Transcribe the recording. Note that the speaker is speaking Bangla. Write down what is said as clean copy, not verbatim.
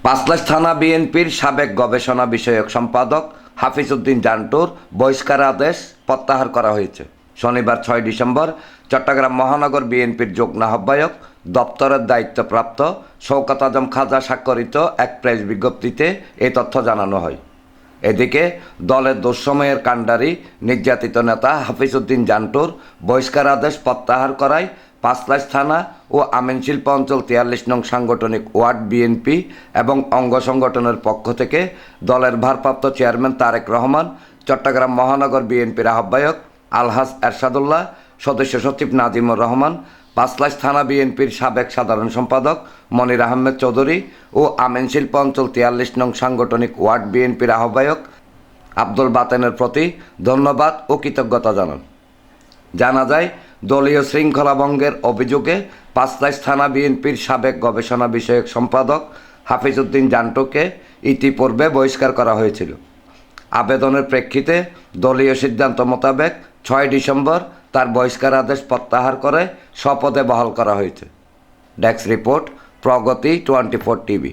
পাঁচলাইশ থানা বিএনপির সাবেক গবেষণা বিষয়ক সম্পাদক হাফিজ উদ্দিন জান্টুর বহিষ্কার আদেশ প্রত্যাহার করা হয়েছে। শনিবার 6 ডিসেম্বর চট্টগ্রাম মহানগর বিএনপির যুগ্ম আহ্বায়ক দপ্তরের দায়িত্বপ্রাপ্ত শওকত আজম খাজা স্বাক্ষরিত এক প্রেস বিজ্ঞপ্তিতে এই তথ্য জানানো হয়। এদিকে দলের দুঃসময়ের কাণ্ডারি নির্যাতিত নেতা হাফিজ উদ্দিন জান্টুর বহিষ্কার আদেশ প্রত্যাহার করায় পাঁচলাইশ থানা ও আমিন শিল্প অঞ্চল 43 নং সাংগঠনিক ওয়ার্ড বিএনপি এবং অঙ্গ সংগঠনের পক্ষ থেকে দলের ভারপ্রাপ্ত চেয়ারম্যান তারেক রহমান, চট্টগ্রাম মহানগর বিএনপির আহ্বায়ক আলহাজ এরশাদুল্লাহ, সদস্য সচিব নাজিমুর রহমান, পাঁচলাইশ থানা বিএনপির সাবেক সাধারণ সম্পাদক মনির আহমেদ চৌধুরী ও আমিন শিল্প অঞ্চল 43 নং সাংগঠনিক ওয়ার্ড বিএনপির আহ্বায়ক আব্দুল বাতেনের প্রতি ধন্যবাদ ও কৃতজ্ঞতা জানান। জানা যায়, দলীয় শৃঙ্খলা ভঙ্গের অভিযোগে পাঁচলাইশ থানা বিএনপির সাবেক গবেষণা বিষয়ক সম্পাদক হাফিজ উদ্দিন জান্টুকে ইতিপূর্বে বহিষ্কার করা হয়েছিল। আবেদনের প্রেক্ষিতে দলীয় সিদ্ধান্ত মোতাবেক 6 ডিসেম্বর তার বহিষ্কার আদেশ প্রত্যাহার করে স্বপদে বহাল করা হয়েছে। ডেস্ক রিপোর্ট, প্রগতি 24 টিভি।